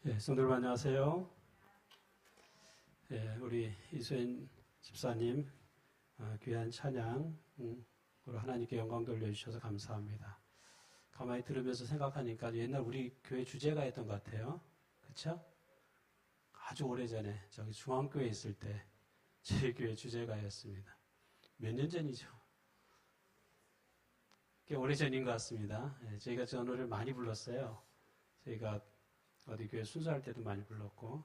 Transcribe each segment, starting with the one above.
성도여러분 안녕하세요. 우리 이수연 집사님 귀한 찬양으로 하나님께 영광 돌려주셔서 감사합니다. 가만히 들으면서 생각하니까 옛날 우리 교회 주제가 했던 것 같아요. 그렇죠? 아주 오래전에 저기 중앙교회에 있을 때 저희 교회 주제가였습니다. 몇 년 전이죠? 꽤 오래전인 것 같습니다. 저희가 저 노래를 많이 불렀어요. 저희가 어디 교회 순서할 때도 많이 불렀고,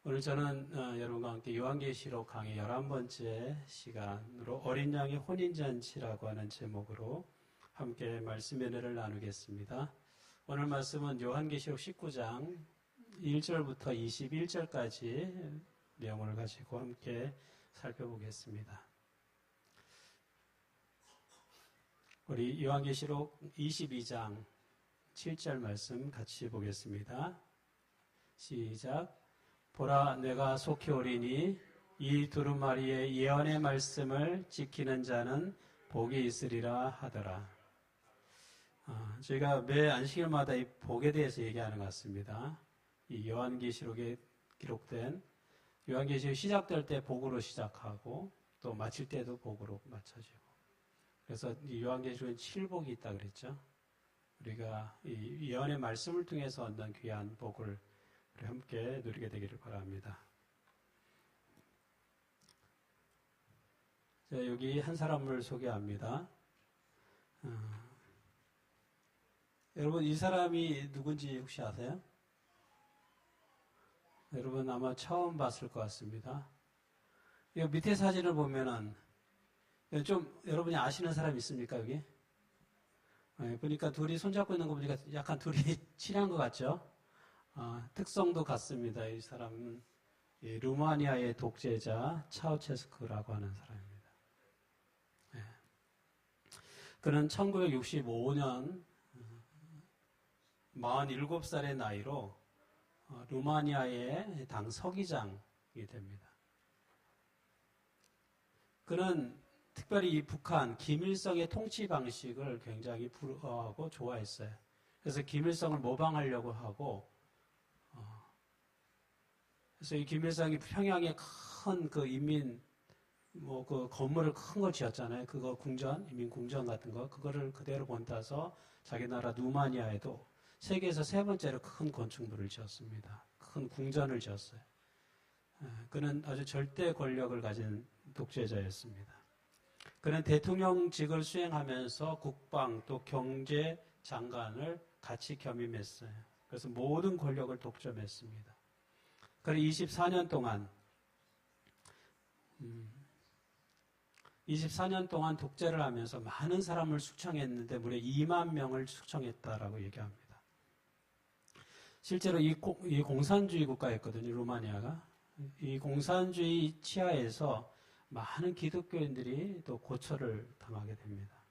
오늘 저는 여러분과 함께 요한계시록 강의 11번째 시간으로 어린 양의 혼인잔치라고 하는 제목으로 함께 말씀의 은혜를 나누겠습니다. 오늘 말씀은 요한계시록 19장 1절부터 21절까지 내용을 가지고 함께 살펴보겠습니다. 우리 요한계시록 22장 7절 말씀 같이 보겠습니다. 시작. 보라, 내가 속히 오리니 이 두루마리의 예언의 말씀을 지키는 자는 복이 있으리라 하더라. 저희가 매 안식일마다 이 복에 대해서 얘기하는 것 같습니다. 이 요한계시록에 기록된 요한계시록 시작될 때 복으로 시작하고 또 마칠 때도 복으로 마쳐지고. 그래서 이 요한계시록엔 7복이 있다 그랬죠. 우리가 이 예언의 말씀을 통해서 얻는 귀한 복을 우리 함께 누리게 되기를 바랍니다. 자, 여기 한 사람을 소개합니다. 여러분 이 사람이 누군지 혹시 아세요? 여러분 아마 처음 봤을 것 같습니다. 이 밑에 사진을 보면은 좀 여러분이 아시는 사람 있습니까 여기? 보니까 둘이 손잡고 있는 거 보니까 약간 둘이 친한 것 같죠? 특성도 같습니다. 이 사람은 루마니아의 독재자 차우체스크라고 하는 사람입니다. 그는 1965년 47살의 나이로 루마니아의 당 서기장이 됩니다. 그는 특별히 이 북한 김일성의 통치 방식을 굉장히 부러워하고 좋아했어요. 그래서 김일성을 모방하려고 하고, 그래서 이 김일성이 평양에 큰 그 그 건물을 큰 걸 지었잖아요. 그거 인민궁전 같은 거, 그거를 그대로 본따서 자기 나라 루마니아에도 세계에서 세 번째로 큰 건축물을 지었습니다. 큰 궁전을 지었어요. 그는 아주 절대 권력을 가진 독재자였습니다. 그는 대통령직을 수행하면서 국방 또 경제 장관을 같이 겸임했어요. 그래서 모든 권력을 독점했습니다. 그리고 24년 동안 독재를 하면서 많은 사람을 숙청했는데 무려 2만 명을 숙청했다라고 얘기합니다. 실제로 이 공산주의 국가였거든요, 루마니아가. 이 공산주의 치하에서 많은 기독교인들이 또 고초를 당하게 됩니다.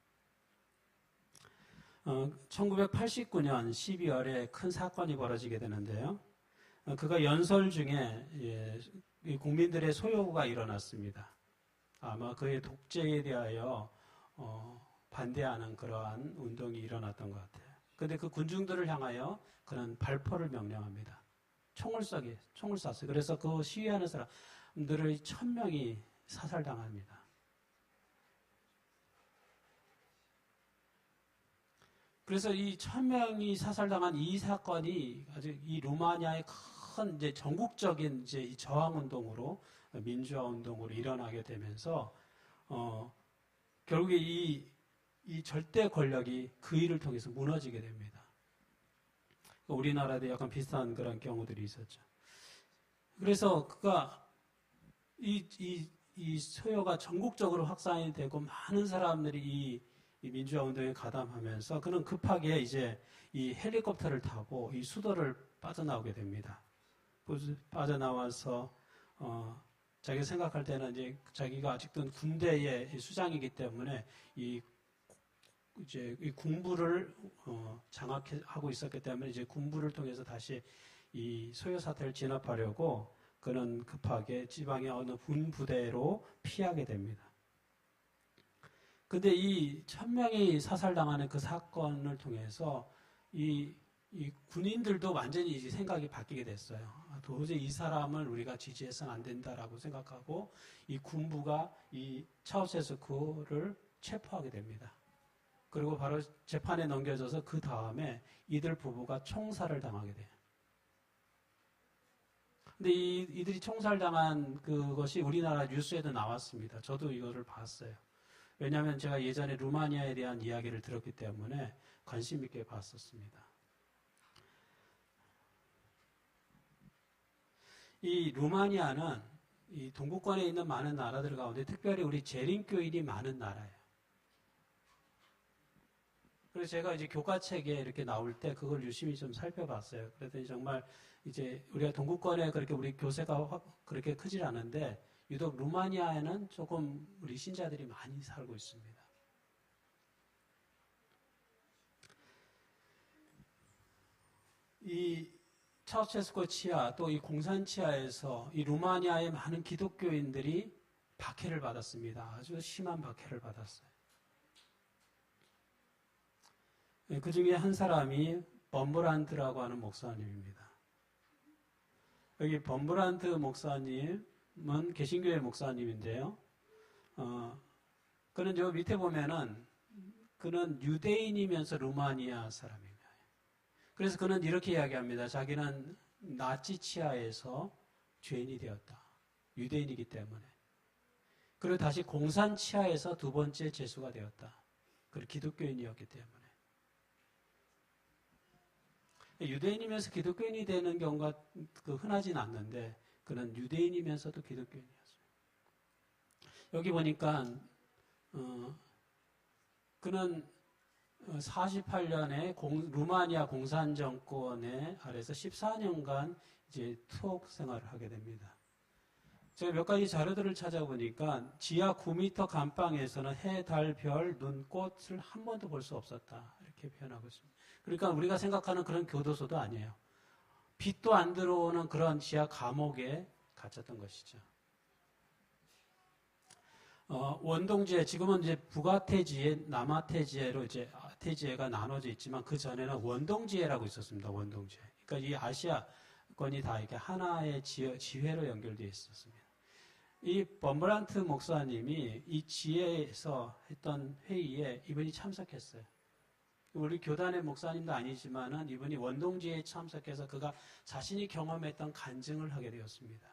1989년 12월에 큰 사건이 벌어지게 되는데요. 그가 연설 중에 국민들의 소요가 일어났습니다. 아마 그의 독재에 대하여 반대하는 그러한 운동이 일어났던 것 같아요. 그런데 그 군중들을 향하여 그는 발포를 명령합니다. 총을 쐈어요. 그래서 그 시위하는 사람들의 1000명이 사살당합니다. 그래서 이 1000명이 사살당한 이 사건이 아주 이 루마니아의 큰 이제 전국적인 이제 이 저항 운동으로 민주화 운동으로 일어나게 되면서 결국에 이 절대 권력이 그 일을 통해서 무너지게 됩니다. 우리나라도 약간 비슷한 그런 경우들이 있었죠. 그래서 그가 이 소요가 전국적으로 확산이 되고 많은 사람들이 이 민주화 운동에 가담하면서 그는 급하게 이제 이 헬리콥터를 타고 이 수도를 빠져나오게 됩니다. 빠져나와서 자기가 생각할 때는 이제 자기가 아직도 군대의 수장이기 때문에 이 군부를 장악하고 있었기 때문에 이제 군부를 통해서 다시 이 소요 사태를 진압하려고 그는 급하게 지방의 어느 군부대로 피하게 됩니다. 근데 이 1000명이 사살당하는 그 사건을 통해서 이 군인들도 완전히 이제 생각이 바뀌게 됐어요. 도저히 이 사람을 우리가 지지해서는 안 된다라고 생각하고 이 군부가 이 차우셰스쿠를 체포하게 됩니다. 그리고 바로 재판에 넘겨져서 그 다음에 이들 부부가 총살을 당하게 돼요. 근데 이들이 총살당한 그것이 우리나라 뉴스에도 나왔습니다. 저도 이거를 봤어요. 왜냐하면 제가 예전에 루마니아에 대한 이야기를 들었기 때문에 관심 있게 봤었습니다. 이 루마니아는 이 동구권에 있는 많은 나라들 가운데 특별히 우리 재림교인이 많은 나라예요. 그래서 제가 이제 교과책에 이렇게 나올 때 그걸 유심히 좀 살펴봤어요. 그랬더니 정말 이제 우리가 동구권에 그렇게 우리 교세가 그렇게 크질 않은데 유독 루마니아에는 조금 우리 신자들이 많이 살고 있습니다. 이 차우셰스코 치하 또 이 공산 치하에서 이 루마니아의 많은 기독교인들이 박해를 받았습니다. 아주 심한 박해를 받았어요. 그 중에 한 사람이 범브란트라고 하는 목사님입니다. 여기 범브란트 목사님은 개신교의 목사님인데요. 그는 저 밑에 보면은 그는 유대인이면서 루마니아 사람입니다. 그래서 그는 이렇게 이야기합니다. 자기는 나치 치하에서 죄인이 되었다. 유대인이기 때문에. 그리고 다시 공산 치하에서 두 번째 죄수가 되었다. 그리고 기독교인이었기 때문에. 유대인이면서 기독교인이 되는 경우가 흔하진 않는데 그는 유대인이면서도 기독교인이었어요. 여기 보니까 그는 48년에 루마니아 공산 정권의 아래서 14년간 이제 투옥 생활을 하게 됩니다. 제가 몇 가지 자료들을 찾아보니까 지하 9m 감방에서는 해, 달, 별, 눈, 꽃을 한 번도 볼 수 없었다. 이렇게 표현하고 있습니다. 그러니까 우리가 생각하는 그런 교도소도 아니에요. 빛도 안 들어오는 그런 지하 감옥에 갇혔던 것이죠. 원동지에 지금은 이제 북아태지에 남아태지에로 이제 태지해가 나눠져 있지만 그 전에는 원동지해라고 있었습니다. 원동지해. 그러니까 이 아시아권이 다 이렇게 하나의 지회로 연결되어 있었습니다. 이 범브란트 목사님이 이 지혜에서 했던 회의에 이분이 참석했어요. 우리 교단의 목사님도 아니지만은 이분이 원동지회에 참석해서 그가 자신이 경험했던 간증을 하게 되었습니다.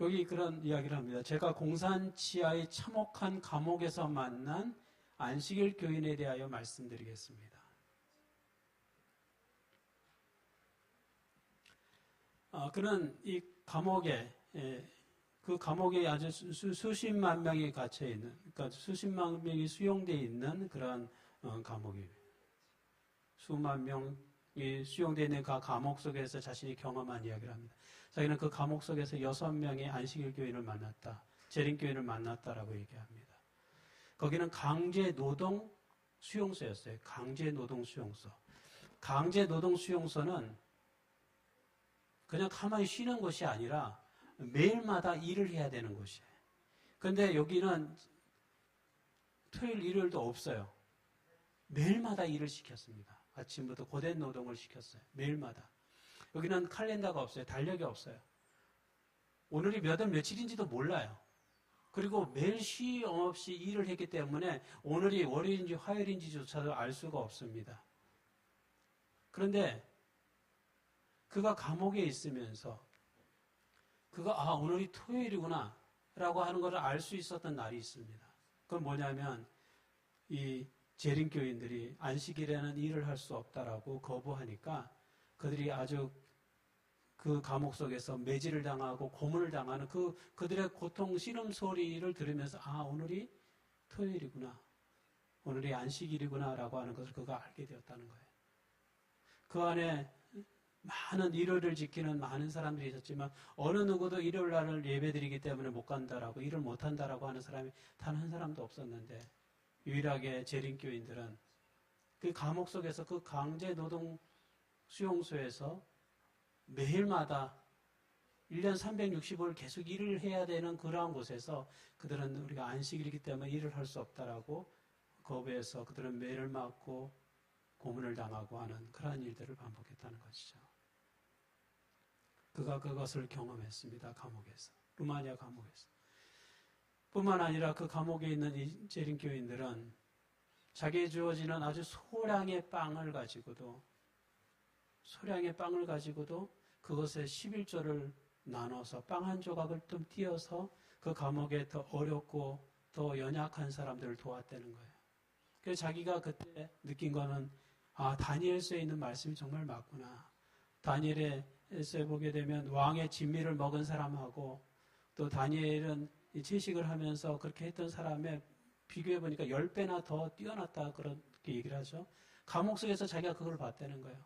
여기 그런 이야기를 합니다. 제가 공산 치하의 참혹한 감옥에서 만난 안식일 교인에 대하여 말씀드리겠습니다. 그는 이 감옥에 그 감옥에 아주 수십만 명이 갇혀 있는, 그러니까 수십만 명이 수용되어 있는 그런 감옥입니다. 수만 명이 수용되어 있는 그 감옥 속에서 자신이 경험한 이야기를 합니다. 자기는 그 감옥 속에서 6명의 안식일 교인을 만났다. 재림교인을 만났다라고 얘기합니다. 거기는 강제 노동 수용소였어요. 강제 노동 수용소. 강제 노동 수용소는 그냥 가만히 쉬는 곳이 아니라 매일마다 일을 해야 되는 곳이에요. 그런데 여기는 토요일, 일요일도 없어요. 매일마다 일을 시켰습니다. 아침부터 고된 노동을 시켰어요. 매일마다. 여기는 칼렌더가 없어요. 달력이 없어요. 오늘이 몇 월 며칠인지도 몰라요. 그리고 매일 쉼 없이 일을 했기 때문에 오늘이 월요일인지 화요일인지조차도 알 수가 없습니다. 그런데 그가 감옥에 있으면서 그가 오늘이 토요일이구나 라고 하는 것을 알 수 있었던 날이 있습니다. 그건 뭐냐면 이 재림교인들이 안식일에는 일을 할 수 없다라고 거부하니까 그들이 아주 그 감옥 속에서 매질을 당하고 고문을 당하는 그들의 고통 신음 소리를 들으면서 오늘이 토요일이구나. 오늘이 안식일이구나 라고 하는 것을 그가 알게 되었다는 거예요. 그 안에 많은 일요일을 지키는 많은 사람들이 있었지만 어느 누구도 일요일 날을 예배드리기 때문에 못 간다라고 일을 못 한다라고 하는 사람이 단 한 사람도 없었는데 유일하게 재림교인들은 그 감옥 속에서 그 강제 노동 수용소에서 매일마다 1년 365일 계속 일을 해야 되는 그러한 곳에서 그들은 우리가 안식일이기 때문에 일을 할 수 없다라고 거부해서 그들은 매를 맞고 고문을 당하고 하는 그러한 일들을 반복했다는 것이죠. 그가 그것을 경험했습니다. 감옥에서. 루마니아 감옥에서. 뿐만 아니라 그 감옥에 있는 이 재림 교인들은 자기에 주어지는 아주 소량의 빵을 가지고도 그것에 11조를 나눠서 빵 한 조각을 좀 띄어서 그 감옥에 더 어렵고 더 연약한 사람들을 도왔다는 거예요. 그래서 자기가 그때 느낀 거는 다니엘서에 있는 말씀이 정말 맞구나. 다니엘에서 보게 되면 왕의 진미를 먹은 사람하고 또 다니엘은 채식을 하면서 그렇게 했던 사람에 비교해 보니까 10배나 더 뛰어났다 그렇게 얘기를 하죠. 감옥 속에서 자기가 그걸 봤다는 거예요.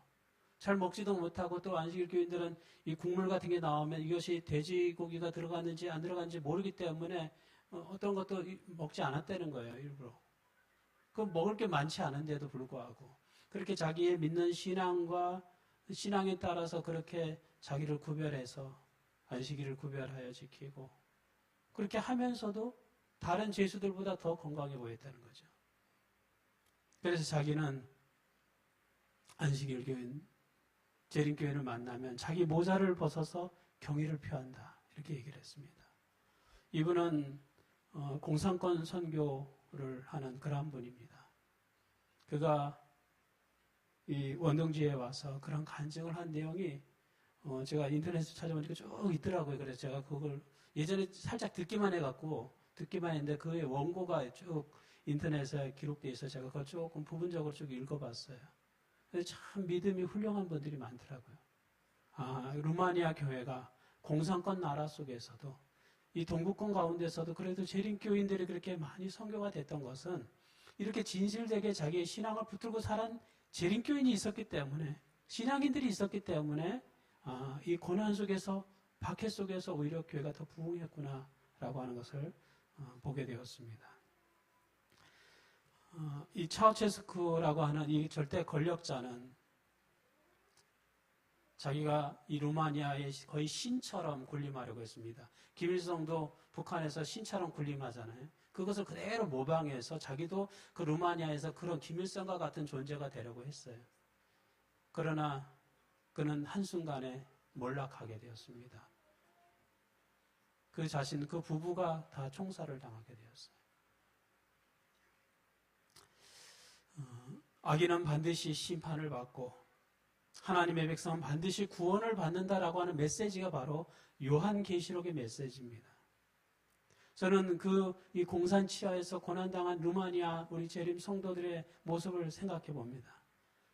잘 먹지도 못하고 또 안식일 교인들은 이 국물 같은 게 나오면 이것이 돼지고기가 들어갔는지 안 들어갔는지 모르기 때문에 어떤 것도 먹지 않았다는 거예요. 일부러. 그 먹을 게 많지 않은데도 불구하고 그렇게 자기의 믿는 신앙에 따라서 그렇게 자기를 구별해서 안식일을 구별하여 지키고 그렇게 하면서도 다른 죄수들보다 더 건강해 보였다는 거죠. 그래서 자기는 안식일 교인, 재림교인을 만나면 자기 모자를 벗어서 경의를 표한다. 이렇게 얘기를 했습니다. 이분은 공산권 선교를 하는 그러한 분입니다. 그가 이 원동지에 와서 그런 간증을 한 내용이 제가 인터넷에 찾아보니까 쭉 있더라고요. 그래서 제가 그걸 예전에 살짝 듣기만 했는데 그의 원고가 쭉 인터넷에 기록되어 있어서 제가 그걸 조금 부분적으로 쭉 읽어봤어요. 참 믿음이 훌륭한 분들이 많더라고요. 루마니아 교회가 공산권 나라 속에서도 이 동구권 가운데서도 그래도 재림교인들이 그렇게 많이 선교가 됐던 것은 이렇게 진실되게 자기의 신앙을 붙들고 살은 재림교인이 있었기 때문에 신앙인들이 있었기 때문에 이 고난 속에서 박해 속에서 오히려 교회가 더 부흥했구나라고 하는 것을 보게 되었습니다. 이 차우체스쿠라고 하는 이 절대 권력자는 자기가 이 루마니아의 거의 신처럼 군림하려고 했습니다. 김일성도 북한에서 신처럼 군림하잖아요. 그것을 그대로 모방해서 자기도 그 루마니아에서 그런 김일성과 같은 존재가 되려고 했어요. 그러나 그는 한순간에 몰락하게 되었습니다. 그 부부가 다 총살을 당하게 되었어요. 악인은 반드시 심판을 받고 하나님의 백성은 반드시 구원을 받는다라고 하는 메시지가 바로 요한계시록의 메시지입니다. 저는 이 공산 치하에서 고난당한 루마니아 우리 재림 성도들의 모습을 생각해 봅니다.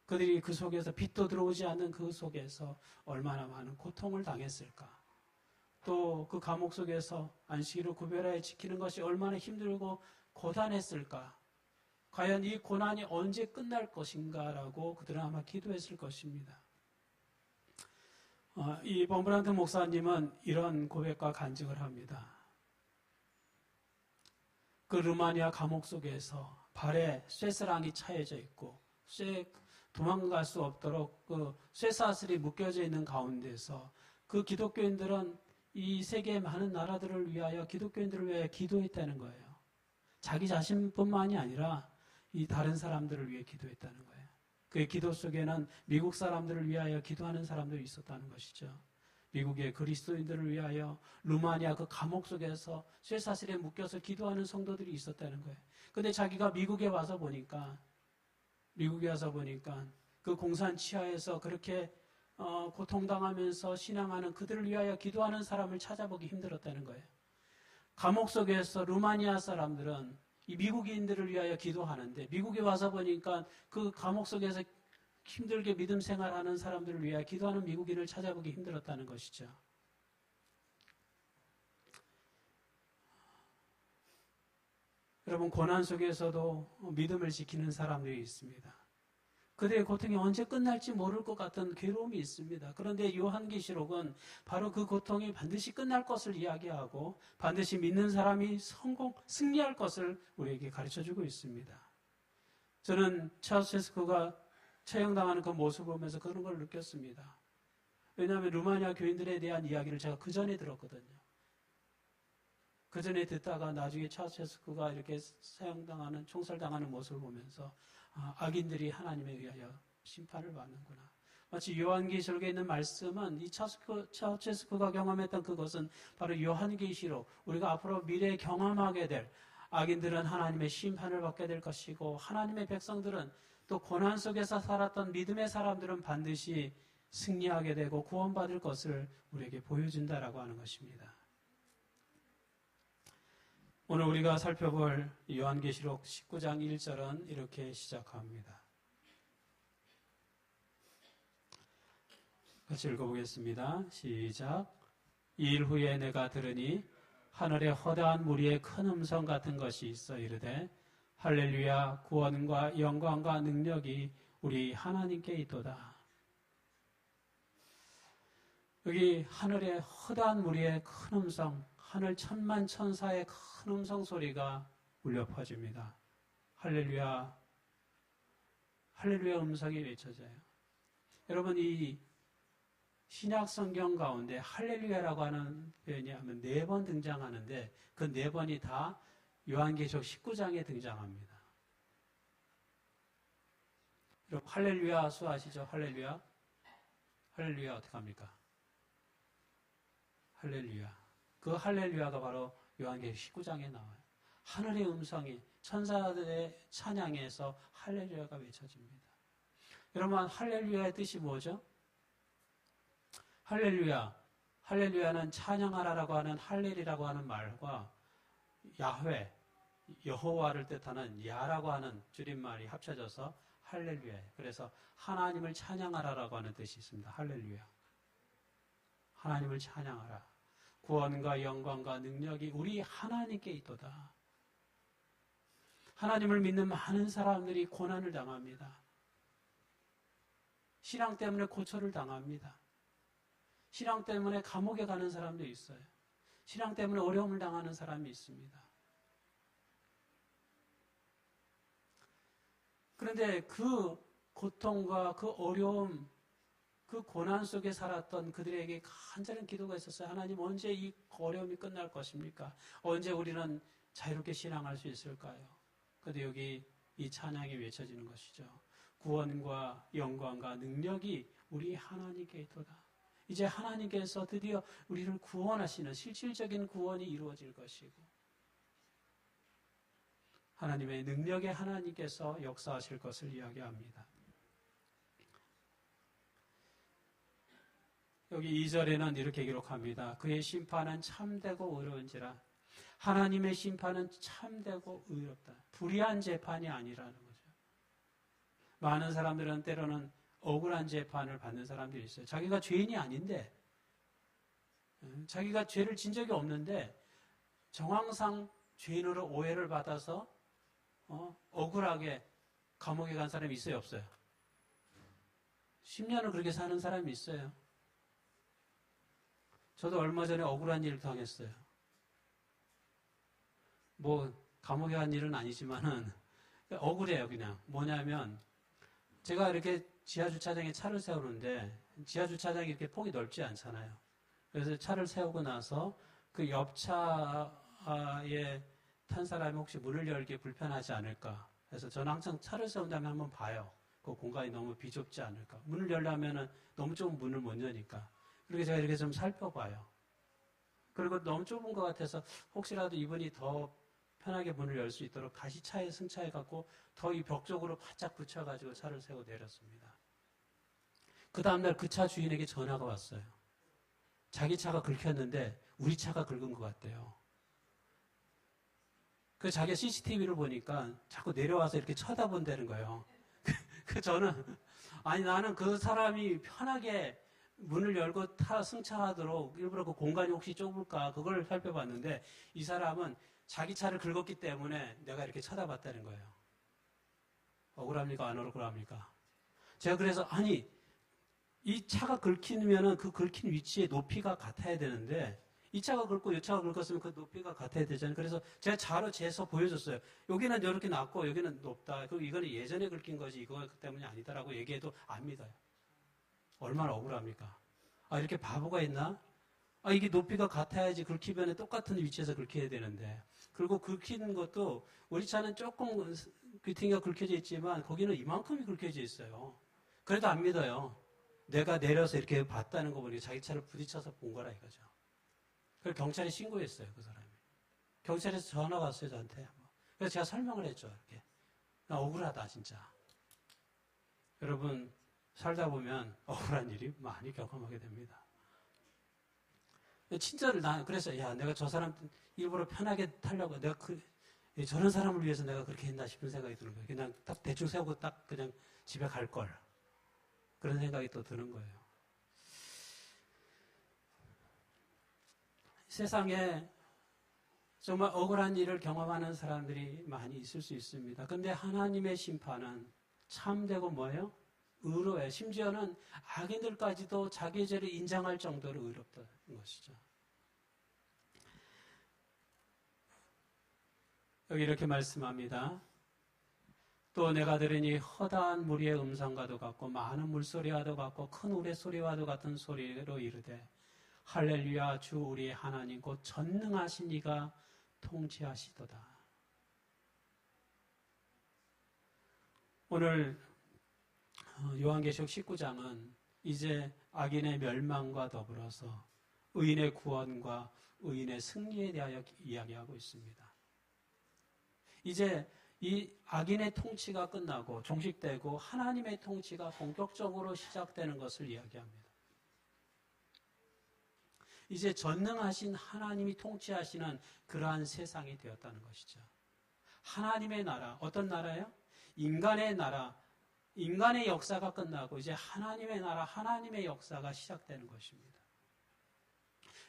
그들이 그 속에서 빛도 들어오지 않는 그 속에서 얼마나 많은 고통을 당했을까. 또 그 감옥 속에서 안식일을 구별하여 지키는 것이 얼마나 힘들고 고단했을까. 과연 이 고난이 언제 끝날 것인가라고 그들은 아마 기도했을 것입니다. 이 범브란트 목사님은 이런 고백과 간증을 합니다. 그 루마니아 감옥 속에서 발에 쇠사랑이 차여져 있고 도망갈 수 없도록 그 쇠사슬이 묶여져 있는 가운데서 그 기독교인들은 이 세계의 많은 나라들을 위하여 기독교인들을 위하여 기도했다는 거예요. 자기 자신뿐만이 아니라 이 다른 사람들을 위해 기도했다는 거예요. 그의 기도 속에는 미국 사람들을 위하여 기도하는 사람들이 있었다는 것이죠. 미국의 그리스도인들을 위하여 루마니아 그 감옥 속에서 쇠사슬에 묶여서 기도하는 성도들이 있었다는 거예요. 근데 자기가 미국에 와서 보니까 그 공산 치하에서 그렇게 고통당하면서 신앙하는 그들을 위하여 기도하는 사람을 찾아보기 힘들었다는 거예요. 감옥 속에서 루마니아 사람들은 이 미국인들을 위하여 기도하는데 미국에 와서 보니까 그 감옥 속에서 힘들게 믿음 생활하는 사람들을 위하여 기도하는 미국인을 찾아보기 힘들었다는 것이죠. 여러분, 고난 속에서도 믿음을 지키는 사람들이 있습니다. 그들의 고통이 언제 끝날지 모를 것 같은 괴로움이 있습니다. 그런데 요한계시록은 바로 그 고통이 반드시 끝날 것을 이야기하고 반드시 믿는 사람이 승리할 것을 우리에게 가르쳐주고 있습니다. 저는 차우체스쿠가 처형당하는 그 모습을 보면서 그런 걸 느꼈습니다. 왜냐하면 루마니아 교인들에 대한 이야기를 제가 그 전에 들었거든요. 그 전에 듣다가 나중에 차우셰스쿠가 이렇게 사형당하는, 총살당하는 모습을 보면서 악인들이 하나님에 의하여 심판을 받는구나. 마치 요한계시록에 있는 말씀은 이 차우셰스쿠가 경험했던 그것은 바로 요한계시록, 우리가 앞으로 미래에 경험하게 될 악인들은 하나님의 심판을 받게 될 것이고 하나님의 백성들은 또 고난 속에서 살았던 믿음의 사람들은 반드시 승리하게 되고 구원받을 것을 우리에게 보여준다라고 하는 것입니다. 오늘 우리가 살펴볼 요한계시록 19장 1절은 이렇게 시작합니다. 같이 읽어보겠습니다. 시작. 이 일 후에 내가 들으니 하늘에 허다한 무리의 큰 음성 같은 것이 있어 이르되 할렐루야, 구원과 영광과 능력이 우리 하나님께 있도다. 여기 하늘에 허다한 무리의 큰 음성, 하늘 천만 천사의 큰 음성 소리가 울려 퍼집니다. 할렐루야, 할렐루야 음성이 외쳐져요. 여러분, 이 신약 성경 가운데 할렐루야라고 하는 표현이 하면 4번 등장하는데 그 4번이 다 요한계시록 19장에 등장합니다. 여러분, 할렐루야 수아시죠? 할렐루야? 할렐루야 어떻게 합니까? 할렐루야. 그 할렐루야가 바로 요한계시록 19장에 나와요. 하늘의 음성이 천사들의 찬양에서 할렐루야가 외쳐집니다. 여러분, 할렐루야의 뜻이 뭐죠? 할렐루야. 할렐루야는 찬양하라라고 하는 할렐이라고 하는 말과 야훼, 여호와를 뜻하는 야라고 하는 줄임말이 합쳐져서 할렐루야. 그래서 하나님을 찬양하라라고 하는 뜻이 있습니다. 할렐루야. 하나님을 찬양하라. 구원과 영광과 능력이 우리 하나님께 있도다. 하나님을 믿는 많은 사람들이 고난을 당합니다. 신앙 때문에 고초를 당합니다. 신앙 때문에 감옥에 가는 사람도 있어요. 신앙 때문에 어려움을 당하는 사람이 있습니다. 그런데 그 고통과 그 어려움, 그 고난 속에 살았던 그들에게 간절한 기도가 있었어요. 하나님, 언제 이 어려움이 끝날 것입니까? 언제 우리는 자유롭게 신앙할 수 있을까요? 그런데 여기 이 찬양이 외쳐지는 것이죠. 구원과 영광과 능력이 우리 하나님께 있도다. 이제 하나님께서 드디어 우리를 구원하시는 실질적인 구원이 이루어질 것이고 하나님의 능력의 하나님께서 역사하실 것을 이야기합니다. 여기 2절에는 이렇게 기록합니다. 그의 심판은 참되고 의로운지라. 하나님의 심판은 참되고 의롭다. 불의한 재판이 아니라는 거죠. 많은 사람들은 때로는 억울한 재판을 받는 사람들이 있어요. 자기가 죄인이 아닌데, 자기가 죄를 진 적이 없는데 정황상 죄인으로 오해를 받아서 억울하게 감옥에 간 사람이 있어요, 없어요? 10년을 그렇게 사는 사람이 있어요. 저도 얼마 전에 억울한 일을 당했어요. 뭐 감옥에 간 일은 아니지만은 억울해요, 그냥. 뭐냐면 제가 이렇게 지하주차장에 차를 세우는데 지하주차장이 이렇게 폭이 넓지 않잖아요. 그래서 차를 세우고 나서 그 옆차에 탄 사람이 혹시 문을 열기 불편하지 않을까. 그래서 저는 항상 차를 세운 다음에 한번 봐요. 그 공간이 너무 비좁지 않을까. 문을 열려면은 너무 좁은 문을 못 여니까. 그렇게 제가 이렇게 좀 살펴봐요. 그리고 너무 좁은 것 같아서 혹시라도 이분이 더 편하게 문을 열 수 있도록 다시 차에 승차해갖고 더 이 벽 쪽으로 바짝 붙여가지고 차를 세우고 내렸습니다. 그 다음날 그 차 주인에게 전화가 왔어요. 자기 차가 긁혔는데 우리 차가 긁은 것 같대요. 그 자기가 CCTV를 보니까 자꾸 내려와서 이렇게 쳐다본다는 거예요. 저는 아니 나는 그 사람이 편하게 문을 열고 승차하도록 일부러 그 공간이 혹시 좁을까 그걸 살펴봤는데 이 사람은 자기 차를 긁었기 때문에 내가 이렇게 쳐다봤다는 거예요. 억울합니까? 안 억울합니까? 제가 그래서 아니 이 차가 긁히면은 그 긁힌 위치의 높이가 같아야 되는데 이 차가 긁고 이 차가 긁었으면 그 높이가 같아야 되잖아요. 그래서 제가 자로 재서 보여줬어요. 여기는 이렇게 낮고 여기는 높다. 그럼 이거는 예전에 긁힌 거지 이거 때문이 아니다라고 얘기해도 안 믿어요. 얼마나 억울합니까? 아, 이렇게 바보가 있나? 이게 높이가 같아야지 긁히면 똑같은 위치에서 긁혀야 되는데. 그리고 긁히는 것도 우리 차는 조금 귀퉁이가 긁혀져 있지만 거기는 이만큼이 긁혀져 있어요. 그래도 안 믿어요. 내가 내려서 이렇게 봤다는 거 보니까 자기 차를 부딪혀서 본 거라 이거죠. 그래서 경찰에 신고했어요, 그 사람이. 경찰에서 전화 왔어요, 저한테. 그래서 제가 설명을 했죠, 이렇게. 나 억울하다, 진짜. 여러분, 살다 보면 억울한 일이 많이 경험하게 됩니다. 친절을 그래서, 야, 내가 저 사람 일부러 편하게 타려고, 저런 사람을 위해서 내가 그렇게 했나 싶은 생각이 드는 거예요. 그냥 딱 대충 세우고 딱 그냥 집에 갈 걸. 그런 생각이 또 드는 거예요. 세상에 정말 억울한 일을 경험하는 사람들이 많이 있을 수 있습니다. 근데 하나님의 심판은 참되고 뭐예요? 의로워요. 심지어는 악인들까지도 자기의 죄를 인정할 정도로 의롭다는 것이죠. 여기 이렇게 말씀합니다. 또 내가 들으니 허다한 무리의 음성과도 같고 많은 물소리와도 같고 큰 우레소리와도 같은 소리로 이르되 할렐루야 주 우리의 하나님 곧 전능하신 이가 통치하시도다. 오늘 요한계시록 19장은 이제 악인의 멸망과 더불어서 의인의 구원과 의인의 승리에 대하여 이야기하고 있습니다. 이제 이 악인의 통치가 끝나고 종식되고 하나님의 통치가 본격적으로 시작되는 것을 이야기합니다. 이제 전능하신 하나님이 통치하시는 그러한 세상이 되었다는 것이죠. 하나님의 나라, 어떤 나라예요? 인간의 나라, 인간의 역사가 끝나고 이제 하나님의 나라, 하나님의 역사가 시작되는 것입니다.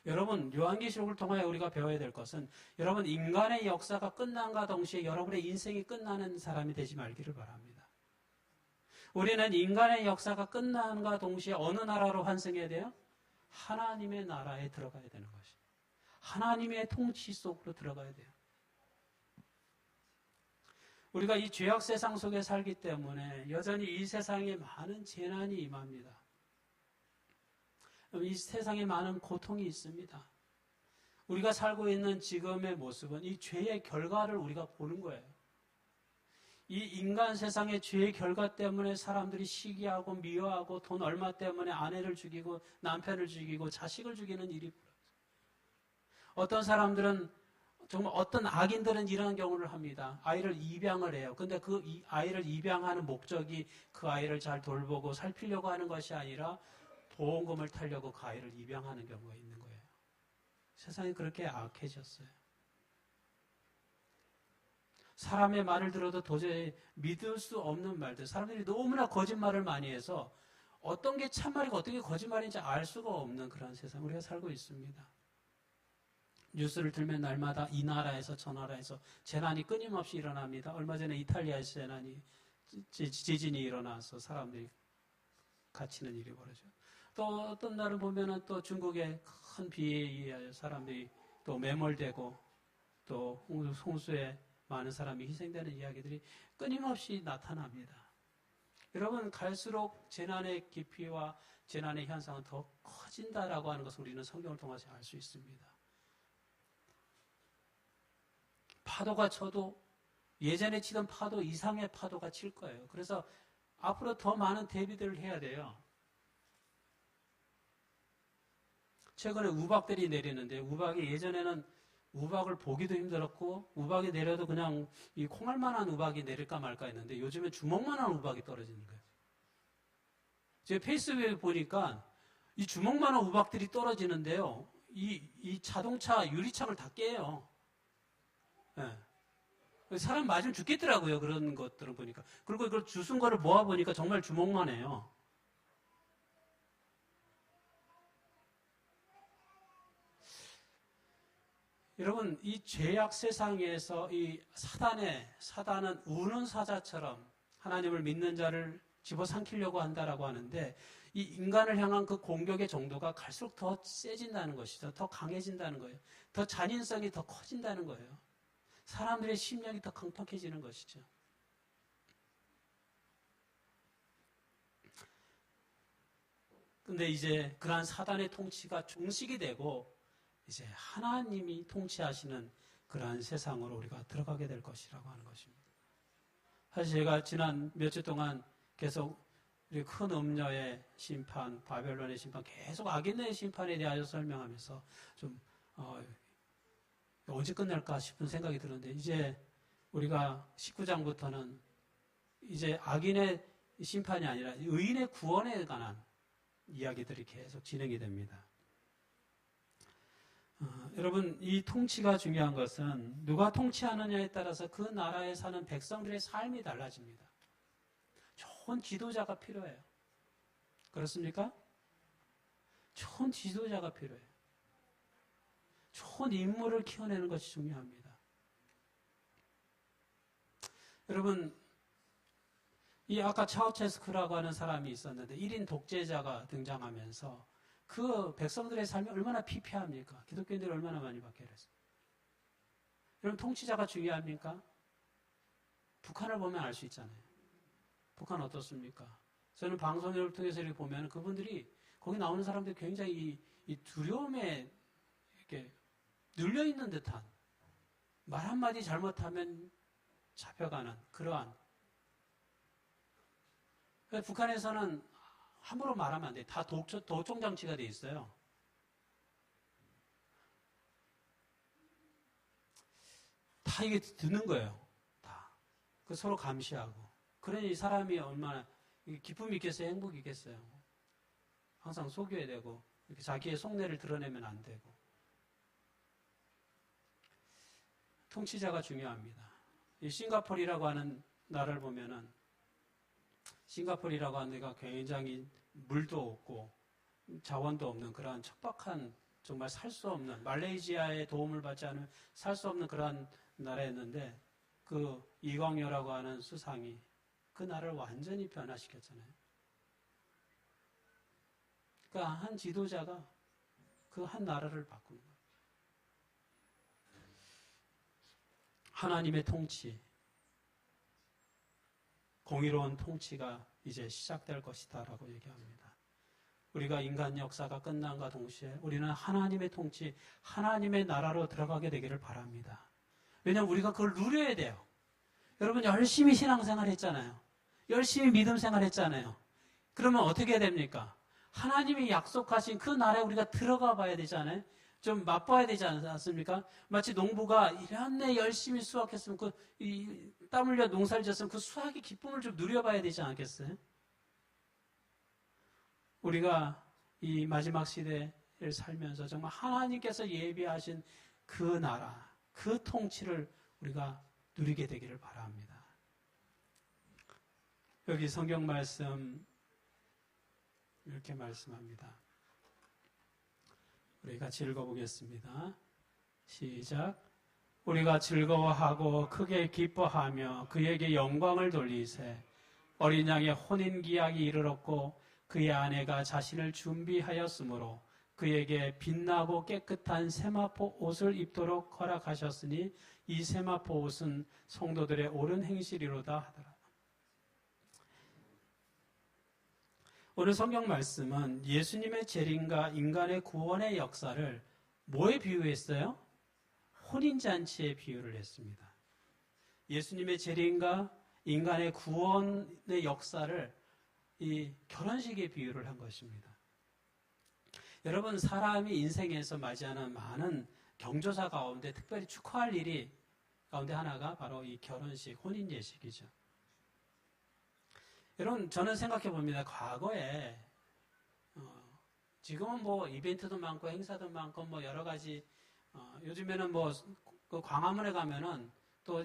여러분, 요한계시록을 통하여 우리가 배워야 될 것은 여러분, 인간의 역사가 끝난과 동시에 여러분의 인생이 끝나는 사람이 되지 말기를 바랍니다. 우리는 인간의 역사가 끝난과 동시에 어느 나라로 환승해야 돼요? 하나님의 나라에 들어가야 되는 것입니다. 하나님의 통치 속으로 들어가야 돼요. 우리가 이 죄악 세상 속에 살기 때문에 여전히 이 세상에 많은 재난이 임합니다. 이 세상에 많은 고통이 있습니다. 우리가 살고 있는 지금의 모습은 이 죄의 결과를 우리가 보는 거예요. 이 인간 세상의 죄의 결과 때문에 사람들이 시기하고 미워하고 돈 얼마 때문에 아내를 죽이고 남편을 죽이고 자식을 죽이는 일이 벌어져요. 어떤 사람들은 정말 어떤 악인들은 이런 경우를 합니다. 아이를 입양을 해요. 근데 그 아이를 입양하는 목적이 그 아이를 잘 돌보고 살피려고 하는 것이 아니라 보험금을 타려고 그 아이를 입양하는 경우가 있는 거예요. 세상이 그렇게 악해졌어요. 사람의 말을 들어도 도저히 믿을 수 없는 말들. 사람들이 너무나 거짓말을 많이 해서 어떤 게 참말이고 어떤 게 거짓말인지 알 수가 없는 그런 세상 우리가 살고 있습니다. 뉴스를 들면 날마다 이 나라에서 저 나라에서 재난이 끊임없이 일어납니다. 얼마 전에 이탈리아에서 지진이 일어나서 사람들이 갇히는 일이 벌어져요. 또 어떤 날을 보면은 또 중국의 큰 비에 의하여 사람들이 또 매몰되고 또 홍수에 많은 사람이 희생되는 이야기들이 끊임없이 나타납니다. 여러분, 갈수록 재난의 깊이와 재난의 현상은 더 커진다라고 하는 것을 우리는 성경을 통해서 알 수 있습니다. 파도가 쳐도 예전에 치던 파도 이상의 파도가 칠 거예요. 그래서 앞으로 더 많은 대비들을 해야 돼요. 최근에 우박들이 내리는데 우박이 예전에는 우박을 보기도 힘들었고 우박이 내려도 그냥 이 콩알만한 우박이 내릴까 말까 했는데 요즘엔 주먹만한 우박이 떨어지는 거예요. 제가 페이스북에 보니까 이 주먹만한 우박들이 떨어지는데요. 이 자동차 유리창을 다 깨요. 네. 사람 맞으면 죽겠더라고요. 그런 것들을 보니까. 그리고 이걸 주순 거를 모아보니까 정말 주먹만 해요. 여러분, 이 죄악 세상에서 이 사단은 우는 사자처럼 하나님을 믿는 자를 집어삼키려고 한다라고 하는데 이 인간을 향한 그 공격의 정도가 갈수록 더 세진다는 것이죠. 더 강해진다는 거예요. 더 잔인성이 더 커진다는 거예요. 사람들의 심령이 더 강팍해지는 것이죠. 근데 이제 그러한 사단의 통치가 종식이 되고 이제 하나님이 통치하시는 그러한 세상으로 우리가 들어가게 될 것이라고 하는 것입니다. 사실 제가 지난 몇 주 동안 계속 우리 큰 음녀의 심판, 바벨론의 심판, 계속 악인의 심판에 대하여 설명하면서 좀 언제 끝날까 싶은 생각이 들었는데 이제 우리가 19장부터는 이제 악인의 심판이 아니라 의인의 구원에 관한 이야기들이 계속 진행이 됩니다. 여러분, 이 통치가 중요한 것은 누가 통치하느냐에 따라서 그 나라에 사는 백성들의 삶이 달라집니다. 좋은 지도자가 필요해요. 그렇습니까? 좋은 지도자가 필요해요. 좋은 인물을 키워내는 것이 중요합니다. 여러분, 이 아까 차우체스크라고 하는 사람이 있었는데 1인 독재자가 등장하면서 그 백성들의 삶이 얼마나 피폐합니까? 기독교인들이 얼마나 많이 박해했어요. 여러분, 통치자가 중요합니까? 북한을 보면 알 수 있잖아요. 북한 어떻습니까? 저는 방송을 통해서 이렇게 보면 그분들이 거기 나오는 사람들이 굉장히 이 두려움에 이렇게 눌려있는 듯한 말 한마디 잘못하면 잡혀가는 그러한 북한에서는 함부로 말하면 안 돼. 다 도청 장치가 돼 있어요. 다 이게 듣는 거예요. 다. 그 서로 감시하고. 그러니 이 사람이 얼마나 기쁨이 있겠어요? 행복이 있겠어요? 항상 속여야 되고, 이렇게 자기의 속내를 드러내면 안 되고. 통치자가 중요합니다. 이 싱가포르라고 하는 나라를 보면은 싱가포르라고 하는 데가 굉장히 물도 없고 자원도 없는 그러한 척박한 정말 살 수 없는 말레이시아의 도움을 받지 않으면 살 수 없는 그러한 나라였는데 그 이광여라고 하는 수상이 그 나라를 완전히 변화시켰잖아요. 그러니까 한 지도자가 그 한 나라를 바꾸는 거예요. 하나님의 통치, 공의로운 통치가 이제 시작될 것이다라고 얘기합니다. 우리가 인간 역사가 끝난과 동시에 우리는 하나님의 통치, 하나님의 나라로 들어가게 되기를 바랍니다. 왜냐하면 우리가 그걸 누려야 돼요. 여러분 열심히 신앙생활 했잖아요. 열심히 믿음 생활 했잖아요. 그러면 어떻게 해야 됩니까? 하나님이 약속하신 그 나라에 우리가 들어가 봐야 되잖아요. 좀 맛봐야 되지 않습니까? 마치 농부가 1년 내에 열심히 수확했으면 땀 흘려 농사를 지었으면 그 수확의 기쁨을 좀 누려봐야 되지 않겠어요? 우리가 이 마지막 시대를 살면서 정말 하나님께서 예비하신 그 나라, 그 통치를 우리가 누리게 되기를 바랍니다. 여기 성경 말씀 이렇게 말씀합니다. 우리가 읽어보겠습니다. 시작. 우리가 즐거워하고 크게 기뻐하며 그에게 영광을 돌리세. 어린 양의 혼인기약이 이르렀고 그의 아내가 자신을 준비하였으므로 그에게 빛나고 깨끗한 세마포 옷을 입도록 허락하셨으니 이 세마포 옷은 성도들의 옳은 행실이로다 하더라. 오늘 성경 말씀은 예수님의 재림과 인간의 구원의 역사를 뭐에 비유했어요? 혼인잔치에 비유를 했습니다. 예수님의 재림과 인간의 구원의 역사를 이 결혼식에 비유를 한 것입니다. 여러분, 사람이 인생에서 맞이하는 많은 경조사 가운데 특별히 축하할 일이 가운데 하나가 바로 이 결혼식, 혼인 예식이죠. 여러분, 저는 생각해 봅니다. 과거에 지금은 뭐 이벤트도 많고 행사도 많고 뭐 여러 가지 요즘에는 뭐 그 광화문에 가면은 또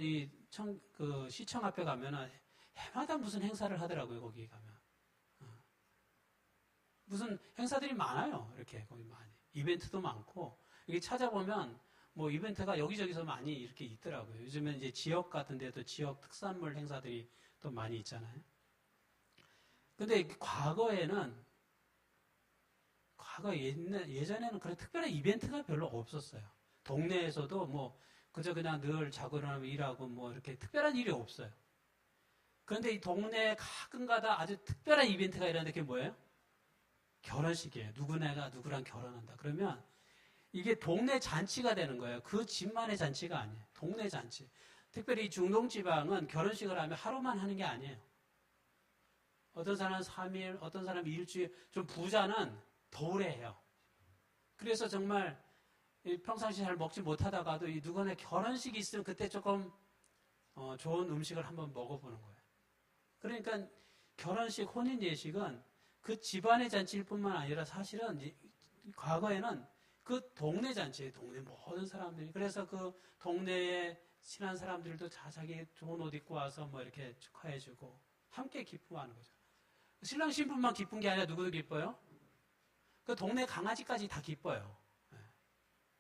그 시청 앞에 가면은 해마다 무슨 행사를 하더라고요. 거기 가면 무슨 행사들이 많아요. 이렇게 거기 많이 이벤트도 많고 이게 찾아보면 뭐 이벤트가 여기저기서 많이 이렇게 있더라고요. 요즘엔 이제 지역 같은 데도 지역 특산물 행사들이 또 많이 있잖아요. 근데 예전에는 그런 특별한 이벤트가 별로 없었어요. 동네에서도 뭐 그저 그냥 늘 자고 일어나면 일하고 뭐 이렇게 특별한 일이 없어요. 그런데 이 동네에 가끔가다 아주 특별한 이벤트가 일어나는데 그게 뭐예요? 결혼식이에요. 누구네가 누구랑 결혼한다. 그러면 이게 동네 잔치가 되는 거예요. 그 집만의 잔치가 아니에요. 동네 잔치. 특별히 중동지방은 결혼식을 하면 하루만 하는 게 아니에요. 어떤 사람은 3일, 어떤 사람은 일주일, 좀 부자는 더 오래 해요. 그래서 정말 평상시 잘 먹지 못하다가도 이 누구네 결혼식이 있으면 그때 조금 좋은 음식을 한번 먹어보는 거예요. 그러니까 결혼식, 혼인 예식은 그 집안의 잔치일 뿐만 아니라 사실은 과거에는 그 동네 잔치예요. 동네 모든 사람들이. 그래서 그 동네에 친한 사람들도 자기 좋은 옷 입고 와서 뭐 이렇게 축하해주고 함께 기뻐하는 거죠. 신랑 신부만 기쁜 게 아니라 누구도 기뻐요? 그 동네 강아지까지 다 기뻐요.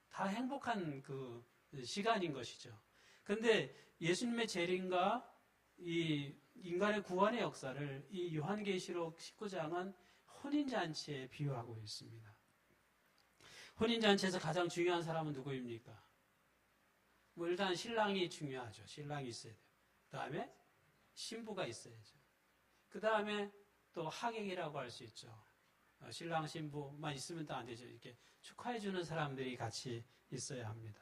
다 행복한 그 시간인 것이죠. 그런데 예수님의 재림과 이 인간의 구원의 역사를 이 요한계시록 19장은 혼인잔치에 비유하고 있습니다. 혼인잔치에서 가장 중요한 사람은 누구입니까? 뭐 일단 신랑이 중요하죠. 신랑이 있어야 돼요. 그 다음에 신부가 있어야죠. 그 다음에 또 하객이라고 할 수 있죠. 신랑 신부만 있으면 또 안 되죠. 이렇게 축하해주는 사람들이 같이 있어야 합니다.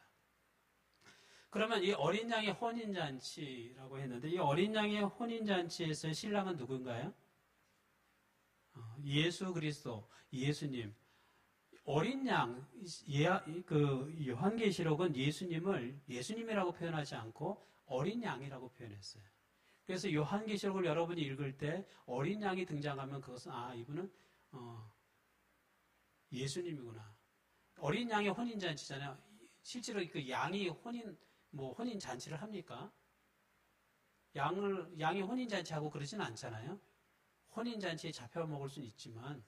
그러면 이 어린 양의 혼인잔치라고 했는데 이 어린 양의 혼인잔치에서 신랑은 누군가요? 예수 그리스도, 예수님. 어린 양, 그 요한계시록은 예수님을 예수님이라고 표현하지 않고 어린 양이라고 표현했어요. 그래서 요한계시록을 여러분이 읽을 때 어린 양이 등장하면 그것은 이분은 예수님이구나. 어린 양의 혼인잔치잖아요. 실제로 그 양이 혼인잔치를 합니까? 양이 혼인잔치하고 그러진 않잖아요. 혼인잔치에 잡혀 먹을 수는 있지만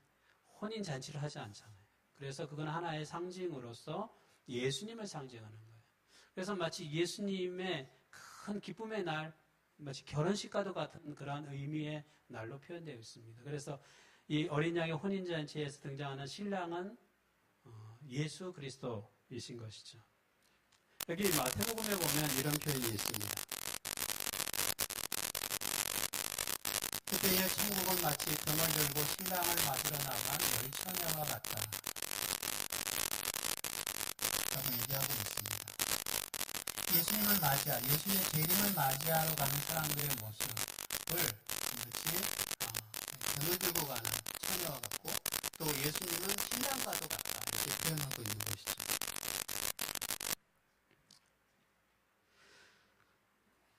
혼인잔치를 하지 않잖아요. 그래서 그건 하나의 상징으로서 예수님을 상징하는 거예요. 그래서 마치 예수님의 큰 기쁨의 날, 마치 결혼식과도 같은 그런 의미의 날로 표현되어 있습니다. 그래서 이 어린 양의 혼인잔치에서 등장하는 신랑은 예수 그리스도이신 것이죠. 여기 마태복음에 보면 이런 표현이 있습니다. 그때의 천국은 마치 등을 들고 신랑을 맞으러 나간 여인 처녀와 같다 라고 얘기하고 있습니다. 예수님을 맞이하, 예수의 재림을 맞이하러 가는 사람들의 모습을 마치 등을 들고 가는 처녀와 같고 또 예수님은 신랑과도 같다 이렇게 표현하고 있는 것이죠.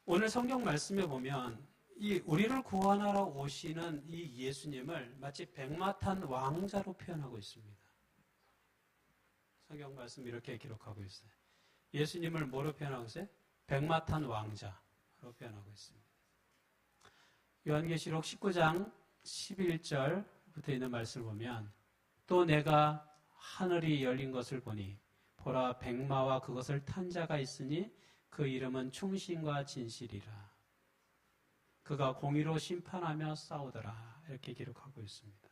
오늘 성경 말씀에 보면 이 우리를 구원하러 오시는 이 예수님을 마치 백마 탄 왕자로 표현하고 있습니다. 성경 말씀 이렇게 기록하고 있어요. 예수님을 뭐로 표현하고 있어요? 백마 탄 왕자로 표현하고 있습니다. 요한계시록 19장 11절부터 있는 말씀을 보면 또 내가 하늘이 열린 것을 보니 보라 백마와 그것을 탄 자가 있으니 그 이름은 충신과 진실이라. 그가 공의로 심판하며 싸우더라. 이렇게 기록하고 있습니다.